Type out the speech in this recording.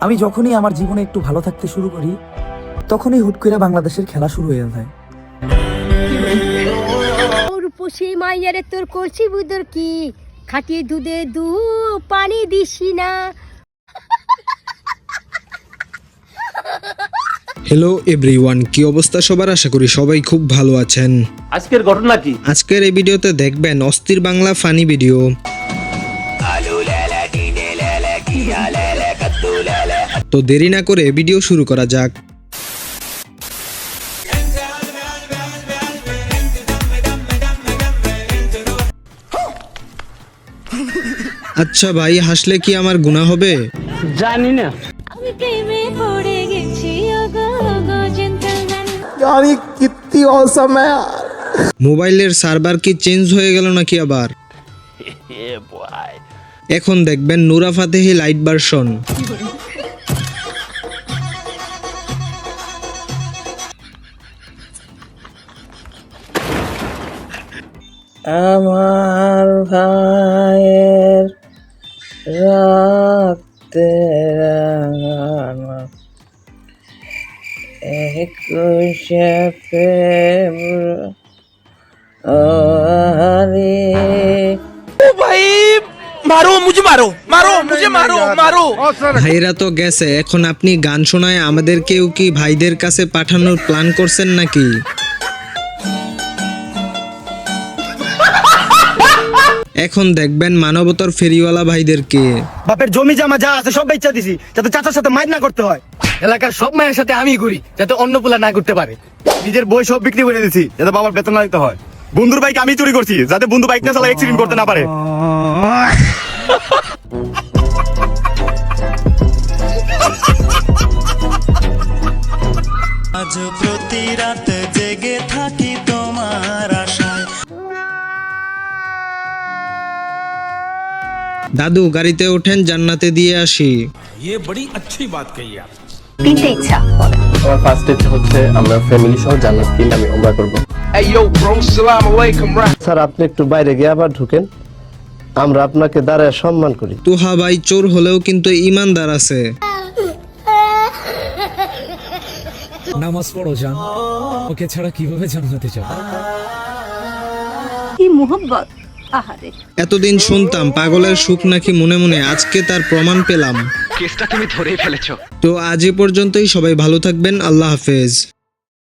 আমি যখনই আমার জীবনে একটু ভালো থাকতে শুরু করি তখনই হুট করে বাংলাদেশের খেলা শুরু হয়ে যায়। রূপসী মাইয়ারে তোর করছি বুদর কি খাটিয়ে দুধে দু পানি দিসি না। হ্যালো এভরিওয়ান, কি অবস্থা সবার? আশা করি সবাই খুব ভালো আছেন। আজকের ঘটনা কি? আজকের এই ভিডিওতে দেখবেন অস্থির বাংলা ফানি ভিডিও। তো দেরি না করে ভিডিও শুরু করা যাক। আচ্ছা ভাই, হাসলে কি আমার গুনাহ হবে? জানি না। আমি প্রেমে পড়ে গেছি ওগো ওগো জেন্টলম্যান। यार ये कितनी औसम है यार। মোবাইলের সার্ভার কি চেঞ্জ হয়ে গেল নাকি আবার? এখন দেখবেন নুরা ফাতেহি লাইট ভার্সন। আমার ভাইয়ের রাতে রাঙানো একুশে ফেব্রুয়ারি। ভাইরা তো গেছে, এখন আপনি গান শোনায় আমাদেরকেও কি ভাইদের কাছে পাঠানোর প্ল্যান করছেন নাকি? এখন দেখবেন মানবতার ফেরিওয়ালা ভাইদেরকে। বাপের জমি জমা যা আছে সব বেচা দিছি যাতে চাচার সাথে মাইর না করতে হয়। এলাকার সব মায়ের সাথে আমি ঘুরি যাতে অন্য পোলা না করতে পারে। নিজের বই সব বিক্রি করে দিছি যাতে বাবার বেতন না দিতে হয়। বন্ধুর বাইক আমি চুরি করছি যাতে বন্ধু বাইক না চালা অ্যাক্সিডেন্ট করতে না পারে। আজ প্রতি রাত জেগে থাকি তোমার আশায়। দাদু গাড়িতে ওঠেন, জান্নাতে দিয়ে আসি। তিনটে ইচ্ছা আমার ফার্স্ট ইচ্ছা হচ্ছে আমরা ফ্যামিলি সহ জান্নাত কিনে আমি ওমরা করব। স্যার আপনি একটু বাইরে গিয়ে আবার ঢুকেন, আমরা আপনাকে দাঁড়ায় সম্মান করি। তুহা ভাই চোর হলেও কিন্তু ইমানদার আছে। নামাজ পড়ো জান, ওকে ছাড়া কিভাবে জান্নাতে যাবে? কি মোহব্বত। আহারে এতদিন শুনতাম পাগলের সুখ নাকি মনে মনে, আজকে তার প্রমাণ পেলাম। কেসটা তুমি ধরেই ফেলেছো। তো আজ এ পর্যন্তই, সবাই ভালো থাকবেন, আল্লাহ হাফেজ।